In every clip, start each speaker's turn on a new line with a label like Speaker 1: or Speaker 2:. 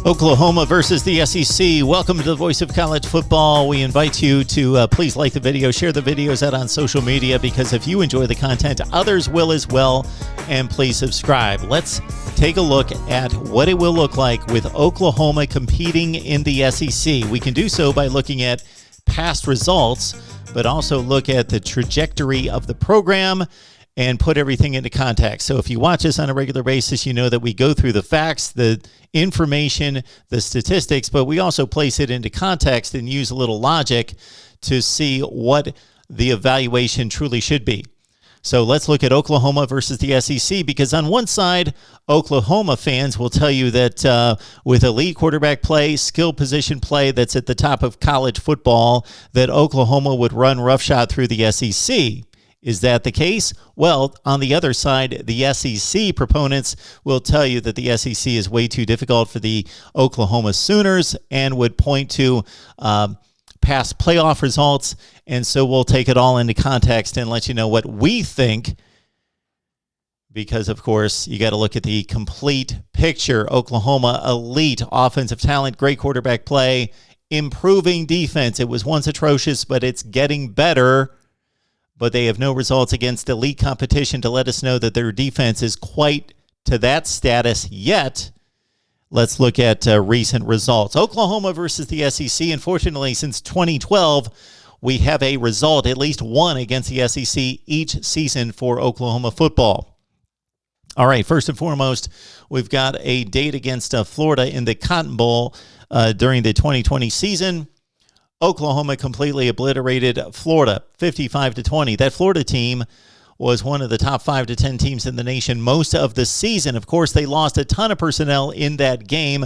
Speaker 1: Oklahoma versus the SEC. Welcome to the Voice of College Football. We invite you to please like the video, share the videos out on social media, because if you enjoy the content, others will as well. And please subscribe. Let's take a look at what it will look like with Oklahoma competing in the SEC. We can do so by looking at past results, but also look at the trajectory of the program and put everything into context. So if you watch us on a regular basis, you know that we go through the facts, the information, the statistics, but we also place it into context and use a little logic to see what the evaluation truly should be. So let's look at Oklahoma versus the SEC, because on one side, Oklahoma fans will tell you that with elite quarterback play, skill position play that's at the top of college football, that Oklahoma would run roughshod through the SEC. Is that the case? Well, on the other side, the SEC proponents will tell you that the SEC is way too difficult for the Oklahoma Sooners and would point to past playoff results. And so we'll take it all into context and let you know what we think, because, of course, you got to look at the complete picture. Oklahoma, elite offensive talent, great quarterback play, improving defense. It was once atrocious, but it's getting better. But they have no results against elite competition to let us know that their defense is quite to that status yet. Let's look at recent results. Oklahoma versus the SEC. Unfortunately, since 2012, we have a result, at least one, against the SEC each season for Oklahoma football. All right, first and foremost, we've got a date against Florida in the Cotton Bowl during the 2020 season. Oklahoma completely obliterated Florida, 55-20. That Florida team was one of the top 5 to 10 teams in the nation most of the season. Of course, they lost a ton of personnel in that game,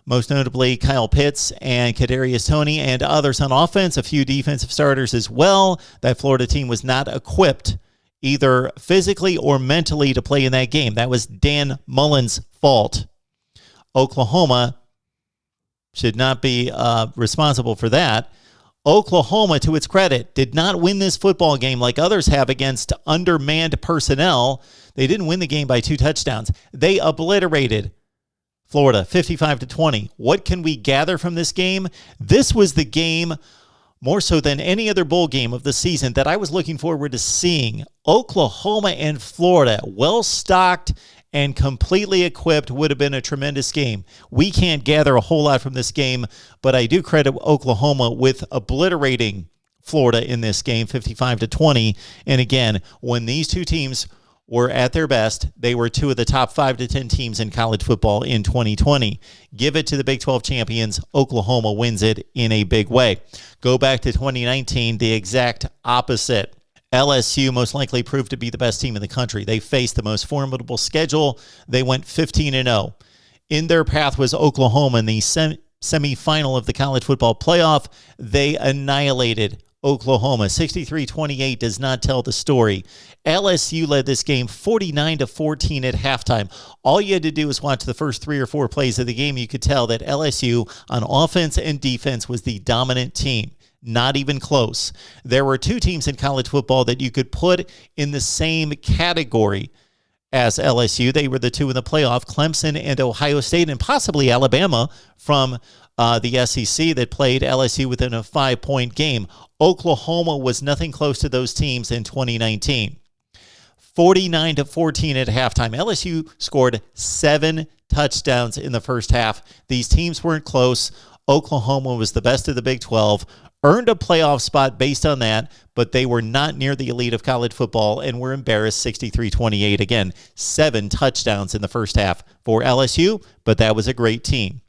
Speaker 1: most notably Kyle Pitts and Kadarius Toney and others on offense, a few defensive starters as well. That Florida team was not equipped either physically or mentally to play in that game. That was Dan Mullen's fault. Oklahoma should not be responsible for that. Oklahoma, to its credit, did not win this football game like others have against undermanned personnel. They didn't win the game by 2 touchdowns. They obliterated Florida, 55-20. What can we gather from this game? This was the game, more so than any other bowl game of the season, that I was looking forward to seeing. Oklahoma and Florida, well-stocked and completely equipped, would have been a tremendous game. We can't gather a whole lot from this game, but I do credit Oklahoma with obliterating Florida in this game, 55-20. And again, when these two teams were at their best, they were 2 of the top 5 to 10 teams in college football in 2020. Give it to the Big 12 champions. Oklahoma wins it in a big way. Go back to 2019, the exact opposite. LSU most likely proved to be the best team in the country. They faced the most formidable schedule. They went 15-0. In their path was Oklahoma in the semifinal of the college football playoff. They annihilated Oklahoma. 63-28 does not tell the story. LSU led this game 49-14 at halftime. All you had to do was watch the first 3 or 4 plays of the game. You could tell that LSU on offense and defense was the dominant team. Not even close. There were 2 teams in college football that you could put in the same category as LSU. They were the 2 in the playoff, Clemson and Ohio State, and possibly Alabama from the SEC that played LSU within a 5-point game. Oklahoma was nothing close to those teams in 2019. 49-14 at halftime. LSU scored 7 touchdowns in the first half. These teams weren't close. Oklahoma was the best of the Big 12, earned a playoff spot based on that, but they were not near the elite of college football and were embarrassed 63-28. Again, 7 touchdowns in the first half for LSU, but that was a great team.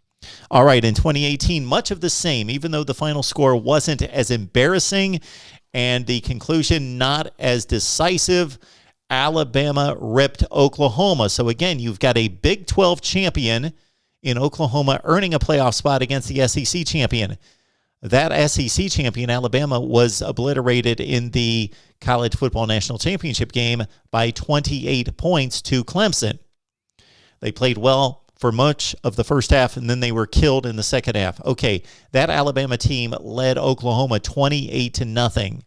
Speaker 1: All right, in 2018, much of the same, even though the final score wasn't as embarrassing and the conclusion not as decisive. Alabama ripped Oklahoma. So again, you've got a Big 12 champion in Oklahoma earning a playoff spot against the SEC champion. That SEC champion, Alabama, was obliterated in the College Football National Championship game by 28 points to Clemson. They played well for much of the first half, and then they were killed in the second half. Okay, that Alabama team led Oklahoma 28-0.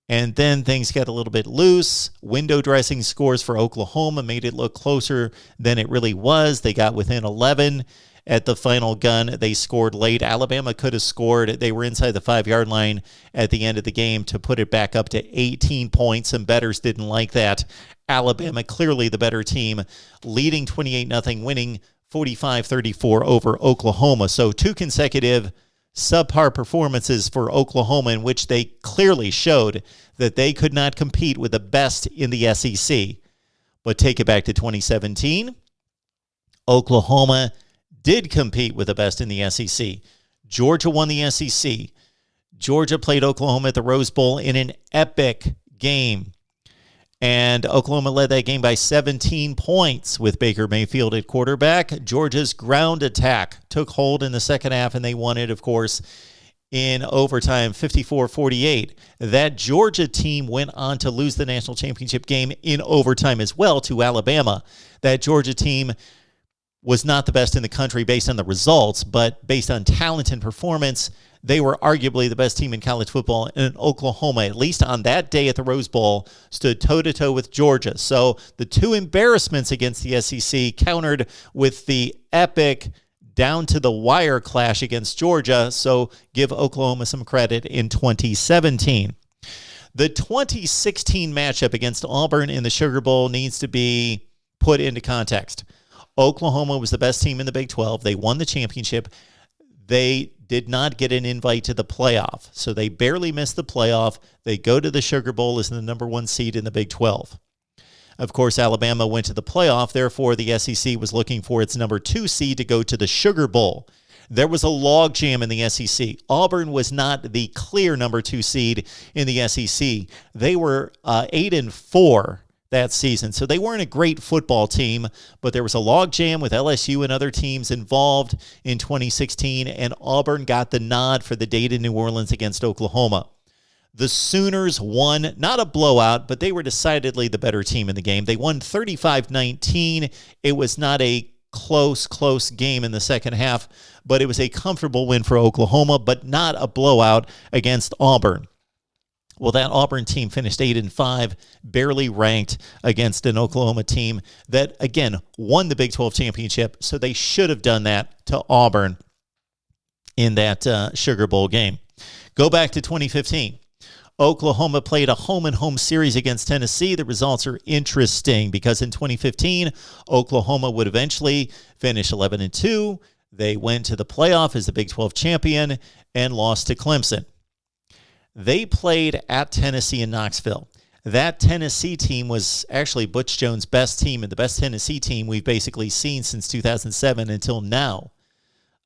Speaker 1: And then things got a little bit loose. Window dressing scores for Oklahoma made it look closer than it really was. They got within 11, at the final gun. They scored late. Alabama could have scored. They were inside the 5-yard line at the end of the game to put it back up to 18 points. Some bettors didn't like that. Alabama, clearly the better team, leading 28-0, winning 45-34 over Oklahoma. So 2 consecutive subpar performances for Oklahoma in which they clearly showed that they could not compete with the best in the SEC. But take it back to 2017. Oklahoma did compete with the best in the SEC. Georgia won the SEC. Georgia played Oklahoma at the Rose Bowl in an epic game. And Oklahoma led that game by 17 points with Baker Mayfield at quarterback. Georgia's ground attack took hold in the second half, and they won it, of course, in overtime, 54-48. That Georgia team went on to lose the national championship game in overtime as well to Alabama. That Georgia team was not the best in the country based on the results, but based on talent and performance, they were arguably the best team in college football. And Oklahoma, at least on that day at the Rose Bowl, stood toe-to-toe with Georgia. So the 2 embarrassments against the SEC countered with the epic down-to-the-wire clash against Georgia. So give Oklahoma some credit in 2017. The 2016 matchup against Auburn in the Sugar Bowl needs to be put into context. Oklahoma was the best team in the Big 12. They won the championship. They did not get an invite to the playoff, so they barely missed the playoff. They go to the Sugar Bowl as the number 1 seed in the Big 12. Of course, Alabama went to the playoff. Therefore, the SEC was looking for its number 2 seed to go to the Sugar Bowl. There was a logjam in the SEC. Auburn was not the clear number 2 seed in the SEC. They were 8-4. That season. So they weren't a great football team, but there was a logjam with LSU and other teams involved in 2016, and Auburn got the nod for the date in New Orleans against Oklahoma. The Sooners won, not a blowout, but they were decidedly the better team in the game. They won 35-19. It was not a close game in the second half, but it was a comfortable win for Oklahoma, but not a blowout against Auburn. Well, that Auburn team finished 8-5, barely ranked against an Oklahoma team that, again, won the Big 12 championship, so they should have done that to Auburn in that Sugar Bowl game. Go back to 2015. Oklahoma played a home-and-home series against Tennessee. The results are interesting because in 2015, Oklahoma would eventually finish 11-2. They went to the playoff as the Big 12 champion and lost to Clemson. They played at Tennessee in Knoxville. That Tennessee team was actually Butch Jones' best team and the best Tennessee team we've basically seen since 2007 until now.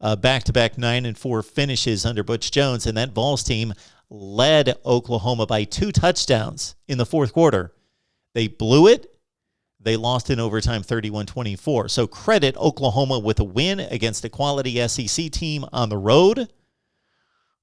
Speaker 1: Back-to-back 9-4 finishes under Butch Jones, and that Vols team led Oklahoma by 2 touchdowns in the fourth quarter. They blew it. They lost in overtime 31-24. So credit Oklahoma with a win against a quality SEC team on the road.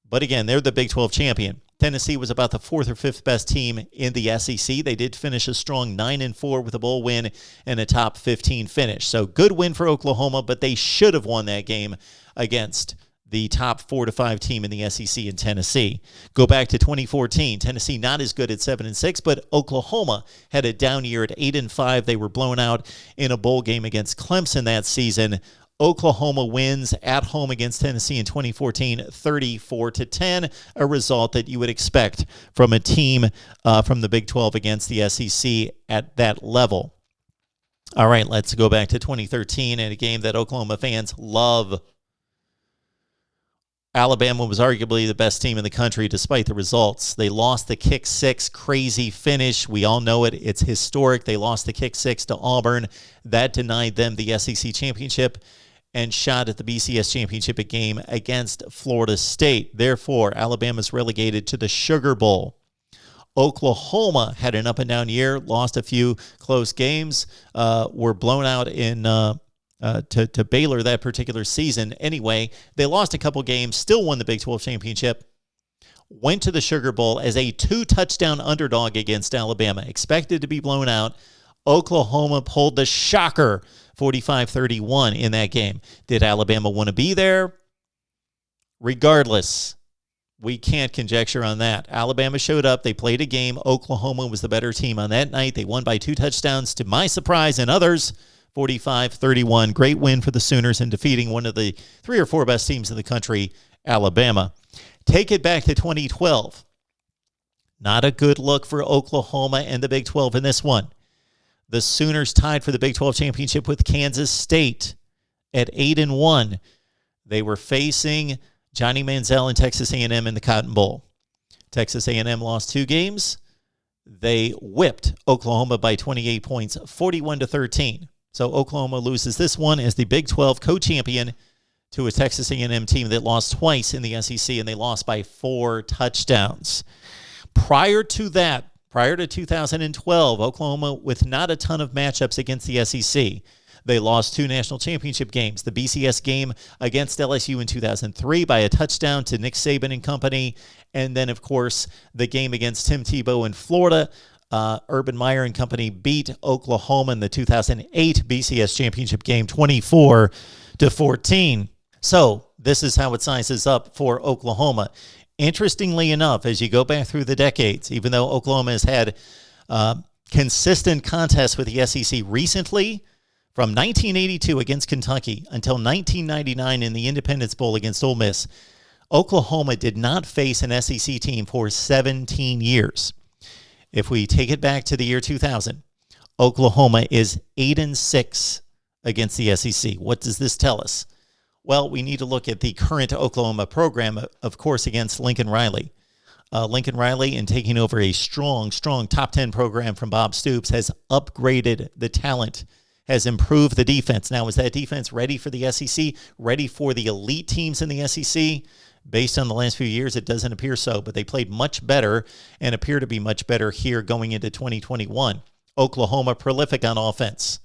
Speaker 1: But again, they're the Big 12 champion. Tennessee was about the 4th or 5th best team in the SEC. They did finish a strong 9-4 with a bowl win and a top 15 finish. So good win for Oklahoma, but they should have won that game against the top 4 to 5 team in the SEC in Tennessee. Go back to 2014. Tennessee not as good at 7-6, but Oklahoma had a down year at 8-5. They were blown out in a bowl game against Clemson that season. Oklahoma wins at home against Tennessee in 2014, 34-10, a result that you would expect from a team from the Big 12 against the SEC at that level. All right, let's go back to 2013 and a game that Oklahoma fans love. Alabama was arguably the best team in the country despite the results. They lost the kick 6, crazy finish. We all know it. It's historic. They lost the kick 6 to Auburn. That denied them the SEC championship and shot at the BCS championship game against Florida State. Therefore, Alabama's relegated to the Sugar Bowl. Oklahoma had an up-and-down year, lost a few close games, were blown out in to Baylor that particular season. Anyway, they lost a couple games, still won the Big 12 championship, went to the Sugar Bowl as a 2-touchdown underdog against Alabama, expected to be blown out. Oklahoma pulled the shocker, 45-31 in that game. Did Alabama want to be there? Regardless, we can't conjecture on that. Alabama showed up. They played a game. Oklahoma was the better team on that night. They won by 2 touchdowns to my surprise and others, 45-31. Great win for the Sooners in defeating one of the 3 or 4 best teams in the country, Alabama. Take it back to 2012. Not a good look for Oklahoma and the Big 12 in this one. The Sooners tied for the Big 12 championship with Kansas State at 8-1. They were facing Johnny Manziel and Texas A&M in the Cotton Bowl. Texas A&M lost 2 games. They whipped Oklahoma by 28 points, 41-13. So Oklahoma loses this one as the Big 12 co-champion to a Texas A&M team that lost twice in the SEC, and they lost by 4 touchdowns. Prior to that, prior to 2012, Oklahoma with not a ton of matchups against the SEC. They lost 2 national championship games. The BCS game against LSU in 2003 by a touchdown to Nick Saban and company. And then, of course, the game against Tim Tebow in Florida. Urban Meyer and company beat Oklahoma in the 2008 BCS championship game 24-14. So this is how it sizes up for Oklahoma. Interestingly enough, as you go back through the decades, even though Oklahoma has had consistent contests with the SEC recently, from 1982 against Kentucky until 1999 in the Independence Bowl against Ole Miss, Oklahoma did not face an SEC team for 17 years. If we take it back to the year 2000, Oklahoma is 8-6 against the SEC. What does this tell us? Well, we need to look at the current Oklahoma program, of course, against Lincoln Riley. Lincoln Riley, in taking over a strong top 10 program from Bob Stoops, has upgraded the talent, has improved the defense. Now, is that defense ready for the SEC, ready for the elite teams in the SEC? Based on the last few years, it doesn't appear so, but they played much better and appear to be much better here going into 2021. Oklahoma prolific on offense.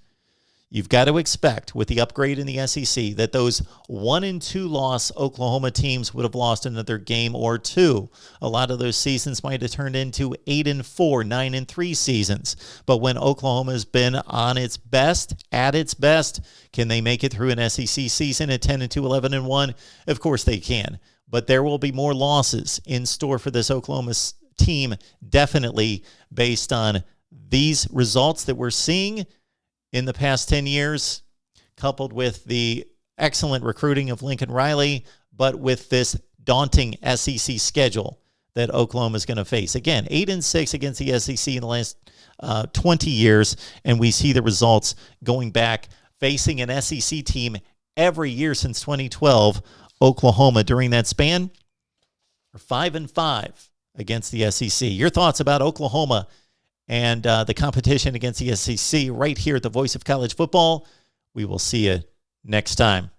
Speaker 1: You've got to expect, with the upgrade in the SEC, that those 1-2 loss Oklahoma teams would have lost another game or 2. A lot of those seasons might have turned into 8-4, 9-3 seasons. But when Oklahoma's been on its best, at its best, can they make it through an SEC season at 10-2, 11-1? Of course they can. But there will be more losses in store for this Oklahoma team, definitely based on these results that we're seeing in the past 10 years, coupled with the excellent recruiting of Lincoln Riley, but with this daunting SEC schedule that Oklahoma is going to face. Again, 8-6 against the SEC in the last 20 years, and we see the results going back, facing an SEC team every year since 2012. Oklahoma, during that span, are 5-5 against the SEC. Your thoughts about Oklahoma and the competition against the SEC right here at the Voice of College Football. We will see you next time.